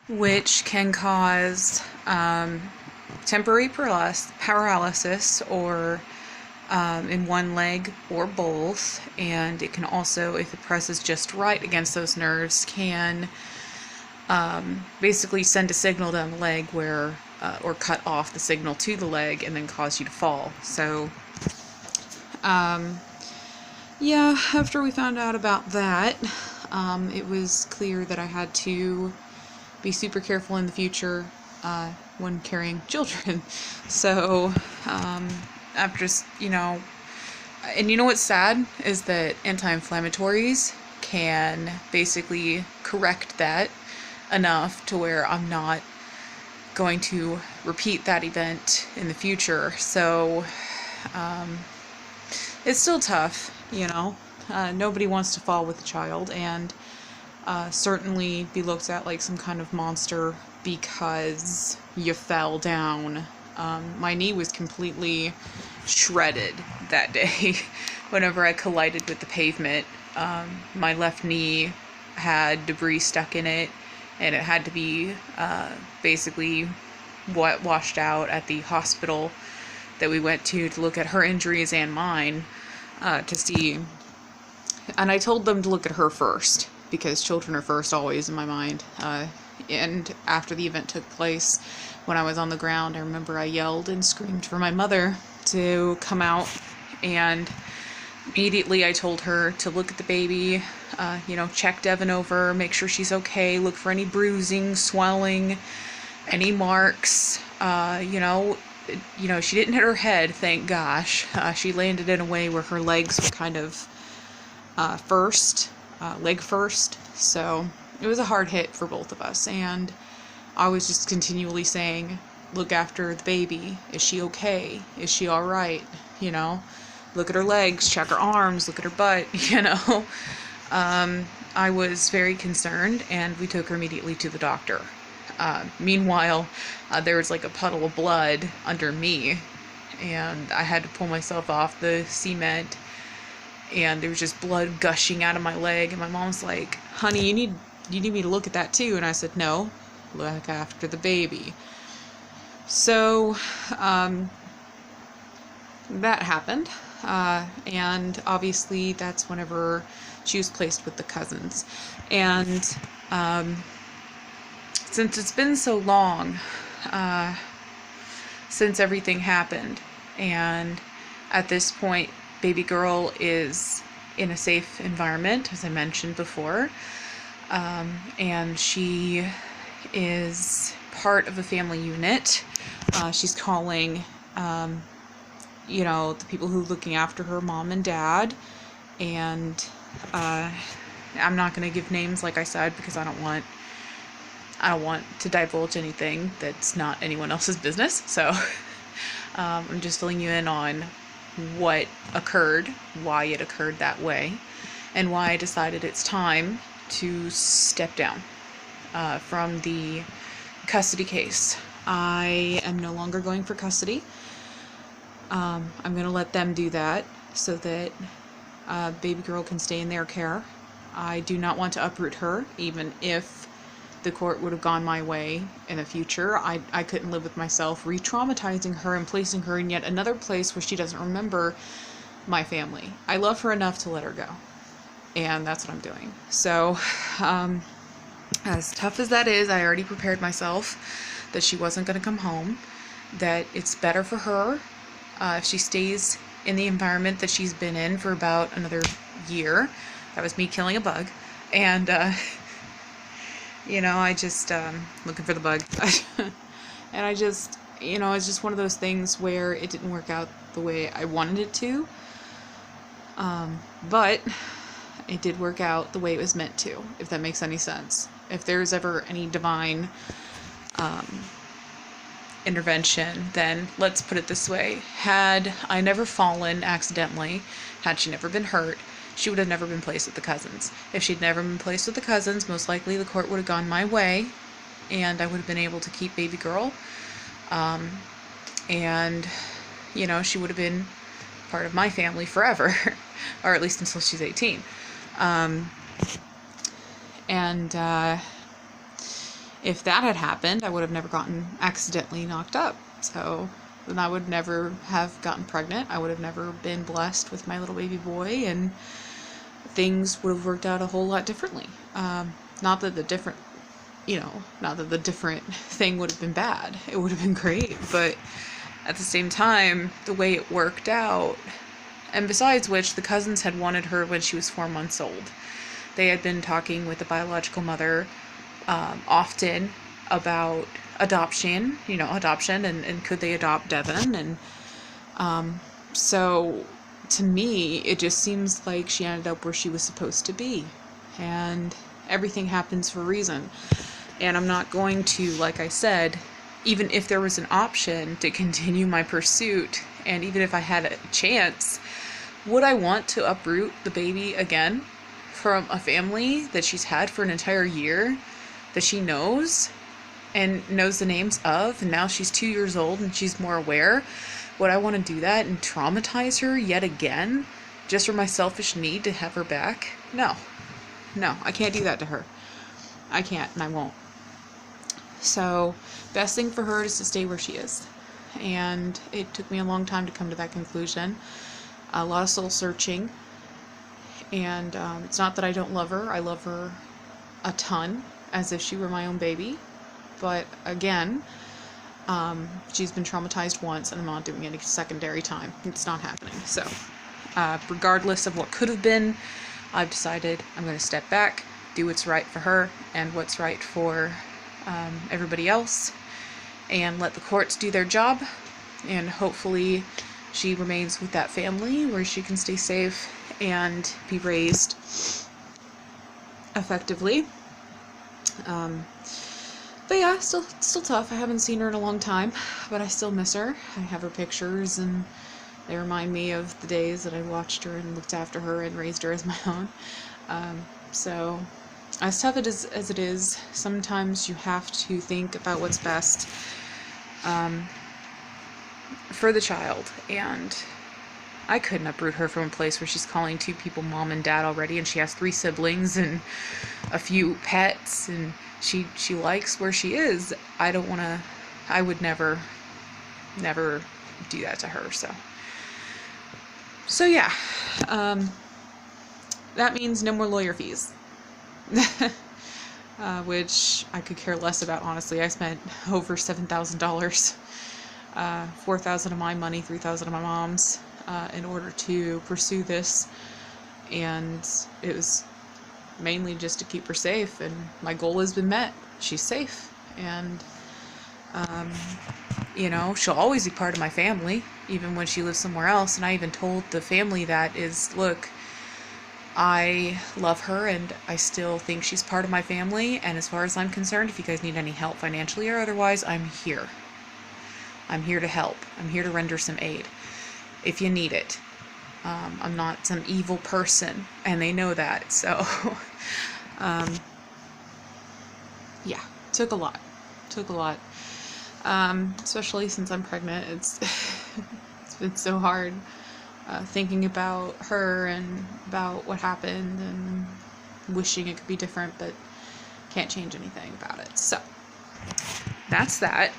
which can cause temporary paralysis or in one leg or both. And it can also, if it presses just right against those nerves, can basically send a signal down the leg where, or cut off the signal to the leg and then cause you to fall. So, yeah, after we found out about that, it was clear that I had to be super careful in the future when carrying children. So, after just, and you know what's sad is that anti-inflammatories can basically correct that enough to where I'm not going to repeat that event in the future. So, it's still tough, nobody wants to fall with a child and certainly be looked at like some kind of monster because you fell down. My knee was completely shredded that day whenever I collided with the pavement. My left knee had debris stuck in it, and it had to be basically washed out at the hospital that we went to look at her injuries and mine to see. And I told them to look at her first, because children are first always in my mind. And after the event took place, when I was on the ground, I remember I yelled and screamed for my mother to come out, and immediately I told her to look at the baby, check Devon over, make sure she's okay, look for any bruising, swelling, any marks. She didn't hit her head, thank gosh. She landed in a way where her legs were kind of leg first, so it was a hard hit for both of us. And I was just continually saying, look after the baby. Is she okay? Is she all right? Look at her legs, check her arms, look at her butt. I was very concerned, and we took her immediately to the doctor. Meanwhile, there was like a puddle of blood under me, and I had to pull myself off the cement, and there was just blood gushing out of my leg. And my mom's like, honey, you need me to look at that too. And I said, no, look after the baby. So that happened, and obviously that's whenever she was placed with the cousins. And since it's been so long since everything happened, and at this point baby girl is in a safe environment, as I mentioned before, and she is part of a family unit. She's calling the people who are looking after her, mom and dad, and I'm not going to give names, like I said, because I don't want to divulge anything that's not anyone else's business. So I'm just filling you in on what occurred, why it occurred that way, and why I decided it's time to step down from the custody case. I am no longer going for custody. I'm going to let them do that so that baby girl can stay in their care. I do not want to uproot her, even if the court would have gone my way in the future. I couldn't live with myself re-traumatizing her and placing her in yet another place where she doesn't remember my family. I love her enough to let her go, and that's what I'm doing. So as tough as that is, I already prepared myself that she wasn't going to come home, that it's better for her if she stays in the environment that she's been in for about another year. That was me killing a bug, and I just looking for the bug. And I just, it's just one of those things where it didn't work out the way I wanted it to, but it did work out the way it was meant to, if that makes any sense. If there's ever any divine intervention, then let's put it this way: had I never fallen accidentally, had she never been hurt, she would have never been placed with the cousins. If she'd never been placed with the cousins, most likely the court would have gone my way, and I would have been able to keep baby girl. And, she would have been part of my family forever, or at least until she's 18. If that had happened, I would have never gotten accidentally knocked up. So then I would never have gotten pregnant. I would have never been blessed with my little baby boy, and things would have worked out a whole lot differently. Not that the different, not that the different thing would have been bad. It would have been great, but at the same time, the way it worked out, and besides which, the cousins had wanted her when she was 4 months old. They had been talking with the biological mother often about adoption, and could they adopt Devon. And so to me, it just seems like she ended up where she was supposed to be. And everything happens for a reason. And I'm not going to, like I said, even if there was an option to continue my pursuit, and even if I had a chance, would I want to uproot the baby again from a family that she's had for an entire year, that she knows and knows the names of, and now she's 2 years old and she's more aware? Would I want to do that and traumatize her yet again just for my selfish need to have her back? No, I can't do that to her. I can't, and I won't. So best thing for her is to stay where she is. And it took me a long time to come to that conclusion. A lot of soul searching. And it's not that I don't love her. I love her a ton, as if she were my own baby. But again, she's been traumatized once, and I'm not doing any secondary time. It's not happening. So regardless of what could have been, I've decided I'm going to step back, do what's right for her and what's right for everybody else, and let the courts do their job. And hopefully she remains with that family where she can stay safe and be raised effectively. But yeah, still tough. I haven't seen her in a long time, but I still miss her. I have her pictures, and they remind me of the days that I watched her and looked after her and raised her as my own. So as tough as it is, sometimes you have to think about what's best for the child. And I couldn't uproot her from a place where she's calling 2 people mom and dad already, and she has 3 siblings and a few pets, and she likes where she is. I would never do that to her. So yeah, that means no more lawyer fees. Which I could care less about, honestly. I spent over $7,000, $4,000 of my money, $3,000 of my mom's, in order to pursue this, and it was mainly just to keep her safe, and my goal has been met. She's safe, and she'll always be part of my family, even when she lives somewhere else. And I even told the family that look, I love her and I still think she's part of my family, and as far as I'm concerned, if you guys need any help financially or otherwise, I'm here. I'm here to help. I'm here to render some aid if you need it. I'm not some evil person, and they know that. So yeah, took a lot, especially since I'm pregnant. It's been so hard thinking about her and about what happened, and wishing it could be different, but can't change anything about it. So that's that.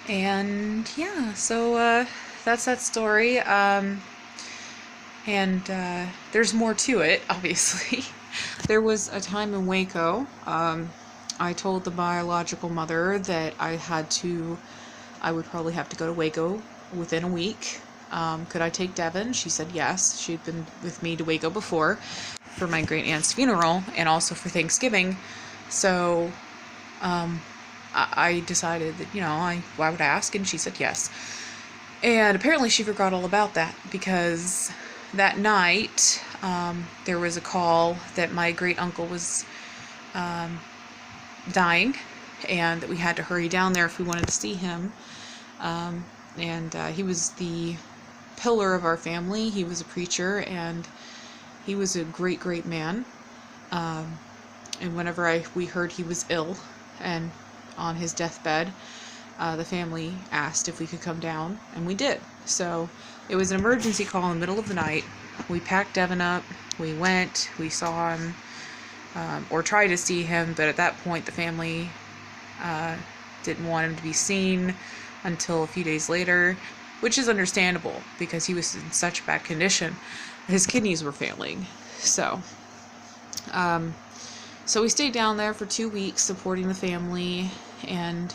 And yeah, so that's that story. And there's more to it, obviously. There was a time in Waco, I told the biological mother that I would probably have to go to Waco within a week. Could I take Devon? She said yes. She'd been with me to Waco before for my great aunt's funeral and also for Thanksgiving. So I decided that, why would I ask? And she said yes. And apparently she forgot all about that, because that night there was a call that my great uncle was dying, and that we had to hurry down there if we wanted to see him. And he was the pillar of our family. He was a preacher, and he was a great man. And whenever we heard he was ill and on his deathbed, the family asked if we could come down, and we did. So it was an emergency call in the middle of the night. We packed Devon up, we went, we saw him, or try to see him, but at that point the family didn't want him to be seen until a few days later, which is understandable because he was in such bad condition. His kidneys were failing. So we stayed down there for 2 weeks supporting the family and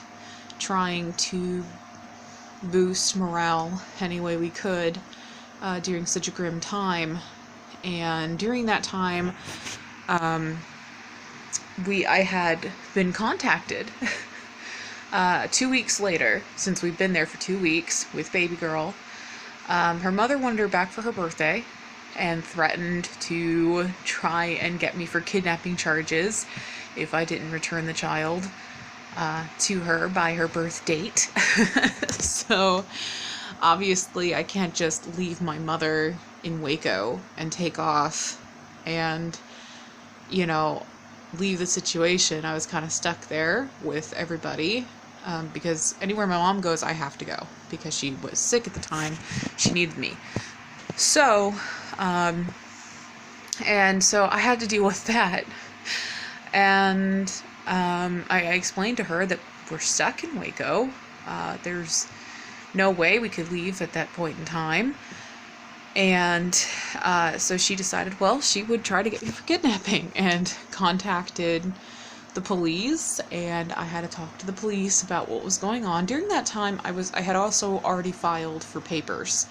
trying to boost morale any way we could during such a grim time. And during that time, I had been contacted 2 weeks later, since we've been there for 2 weeks with baby girl. Her mother wanted her back for her birthday and threatened to try and get me for kidnapping charges if I didn't return the child to her by her birth date. So obviously I can't just leave my mother in Waco and take off and, leave the situation. I was kind of stuck there with everybody because anywhere my mom goes, I have to go because she was sick at the time. She needed me. So, and so I had to deal with that. And I explained to her that we're stuck in Waco. There's no way we could leave at that point in time. And so she decided, well, she would try to get me for kidnapping and contacted the police, and I had to talk to the police about what was going on. During that time, I had also already filed for papers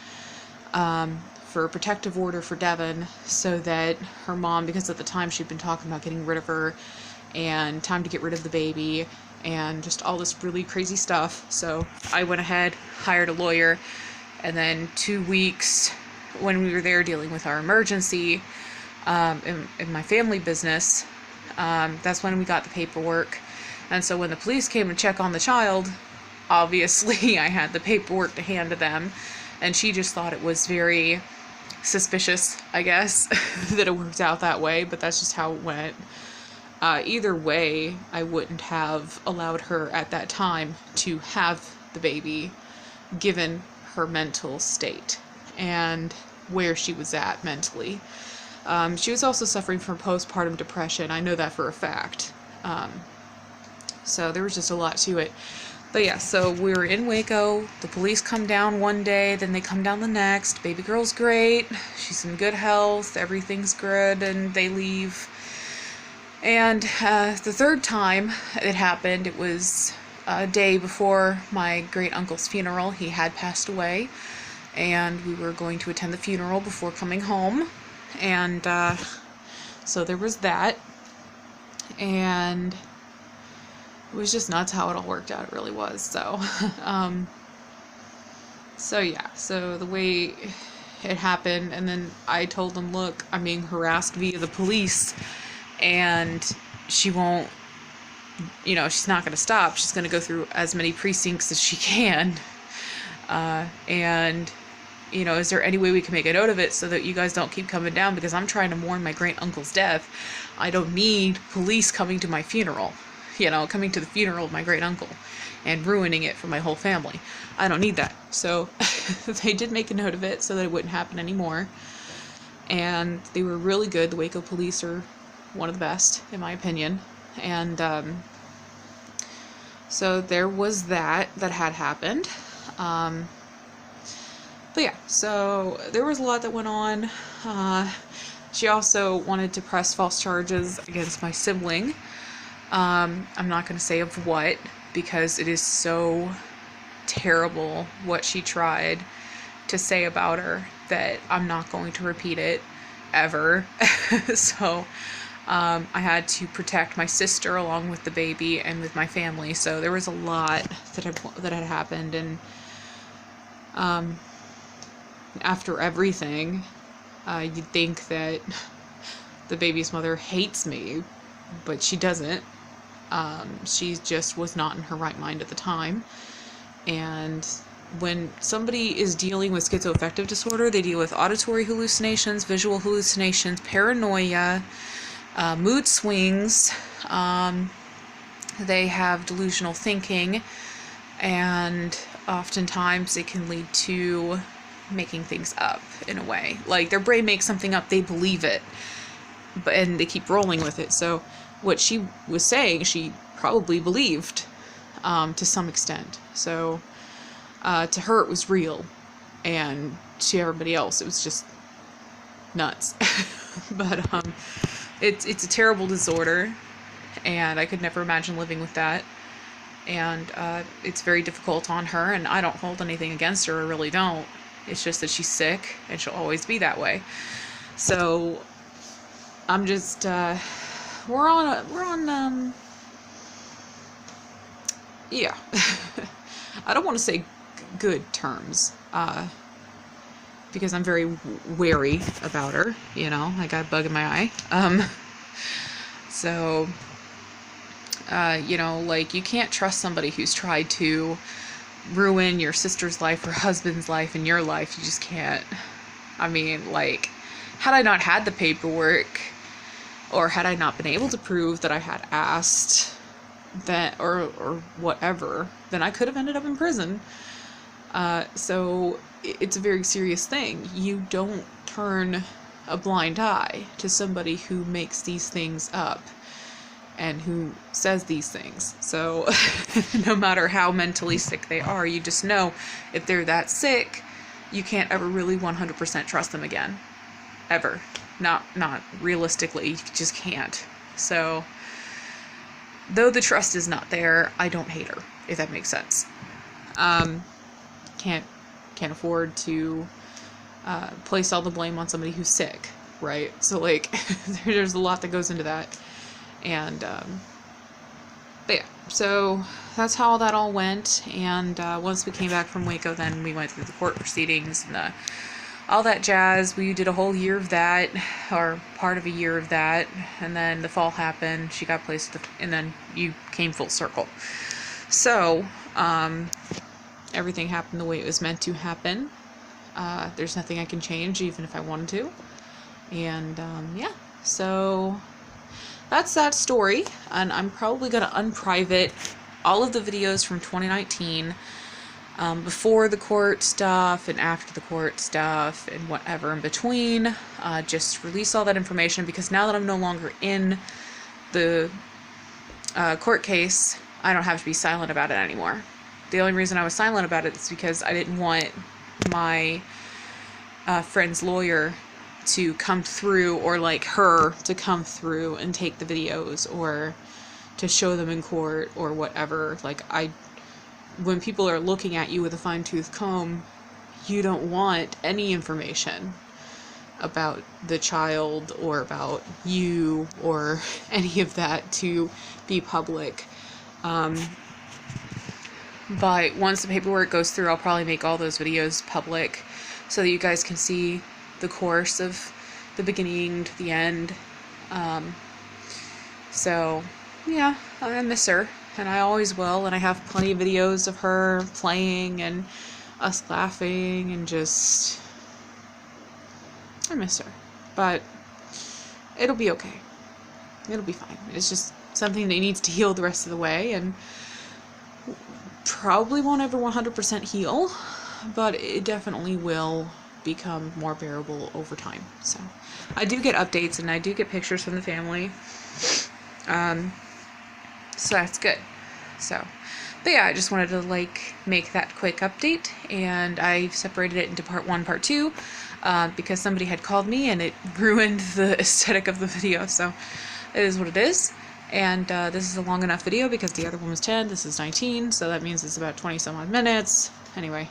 for a protective order for Devon, so that her mom, because at the time she'd been talking about getting rid of her and time to get rid of the baby and just all this really crazy stuff. So I went ahead, hired a lawyer, and then 2 weeks when we were there dealing with our emergency in my family business, that's when we got the paperwork. And so when the police came to check on the child, obviously I had the paperwork to hand to them, and she just thought it was very suspicious, I guess, that it worked out that way, but that's just how it went. Either way, I wouldn't have allowed her at that time to have the baby, given her mental state and where she was at mentally. She was also suffering from postpartum depression. I know that for a fact. So there was just a lot to it. But yeah, so we were in Waco. The police come down one day, then they come down the next. Baby girl's great. She's in good health. Everything's good, and they leave. And the third time it happened, it was a day before my great uncle's funeral. He had passed away, and we were going to attend the funeral before coming home. And so there was that, and it was just nuts how it all worked out. It really was. So so yeah, so the way it happened, and then I told them, look, I'm being harassed via the police, and she won't, she's not going to stop. She's going to go through as many precincts as she can. And is there any way we can make a note of it so that you guys don't keep coming down? Because I'm trying to mourn my great uncle's death. I don't need police coming to my funeral, coming to the funeral of my great uncle and ruining it for my whole family. I don't need that. So they did make a note of it so that it wouldn't happen anymore. And they were really good. The Waco police are one of the best, in my opinion. And so there was that had happened. But yeah, so there was a lot that went on. She also wanted to press false charges against my sibling. I'm not going to say of what, because it is so terrible what she tried to say about her that I'm not going to repeat it ever. So I had to protect my sister along with the baby and with my family. So there was a lot that had happened, and after everything, you'd think that the baby's mother hates me, but she doesn't. She just was not in her right mind at the time. And when somebody is dealing with schizoaffective disorder, they deal with auditory hallucinations, visual hallucinations, paranoia, mood swings. They have delusional thinking, and oftentimes it can lead to making things up in a way. Like, their brain makes something up, they believe it, and they keep rolling with it. So what she was saying, she probably believed to some extent. So to her, it was real, and to everybody else, it was just nuts. But it's a terrible disorder, and I could never imagine living with that. And it's very difficult on her, and I don't hold anything against her, I really don't. It's just that she's sick, and she'll always be that way. So I'm just we're on yeah. I don't want to say good terms, because I'm very wary about her, you know. I got a bug in my eye. So you know, like, you can't trust somebody who's tried to ruin your sister's life or husband's life and your life. You just can't. I mean, like, had I not had the paperwork, or had I not been able to prove that I had asked, that or whatever, then I could have ended up in prison. So it's a very serious thing. You don't turn a blind eye to somebody who makes these things up and who says these things. So no matter how mentally sick they are, you just know if they're that sick, you can't ever really 100% trust them again. Ever. Not realistically, you just can't. So though the trust is not there, I don't hate her, if that makes sense. Can't afford to place all the blame on somebody who's sick, right? So, like, there's a lot that goes into that. And but yeah, so that's how that all went. And once we came back from Waco, then we went through the court proceedings and all that jazz. We did a whole year of that, or part of a year of that, and then the fall happened. She got placed, and then you came full circle. So everything happened the way it was meant to happen. There's nothing I can change, even if I wanted to. And yeah, so that's that story. And I'm probably going to unprivate all of the videos from 2019, before the court stuff and after the court stuff and whatever in between. Just release all that information, because now that I'm no longer in the court case, I don't have to be silent about it anymore. The only reason I was silent about it is because I didn't want my friend's lawyer to come through, or like her to come through and take the videos or to show them in court or whatever. Like, when people are looking at you with a fine-tooth comb, you don't want any information about the child or about you or any of that to be public. But once the paperwork goes through, I'll probably make all those videos public so that you guys can see the course of the beginning to the end. So yeah, I miss her, and I always will, and I have plenty of videos of her playing and us laughing, and just, I miss her. But it'll be okay. It'll be fine. It's just something that needs to heal the rest of the way, and probably won't ever 100% heal, but it definitely will become more bearable over time. So I do get updates, and I do get pictures from the family. So that's good. So, but yeah, I just wanted to make that quick update, and I separated it into part 1, part 2, because somebody had called me and it ruined the aesthetic of the video. So it is what it is. And this is a long enough video because the other one was 10, this is 19, so that means it's about 20 some odd minutes. Anyway,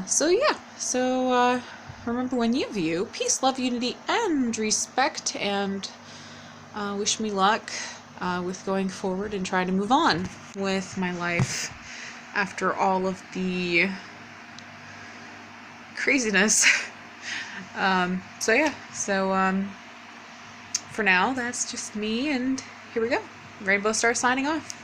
so yeah, so remember, when you view, peace, love, unity, and respect, and wish me luck with going forward and trying to move on with my life after all of the craziness. So yeah, so for now, that's just me, and here we go. Rainbow Star signing off.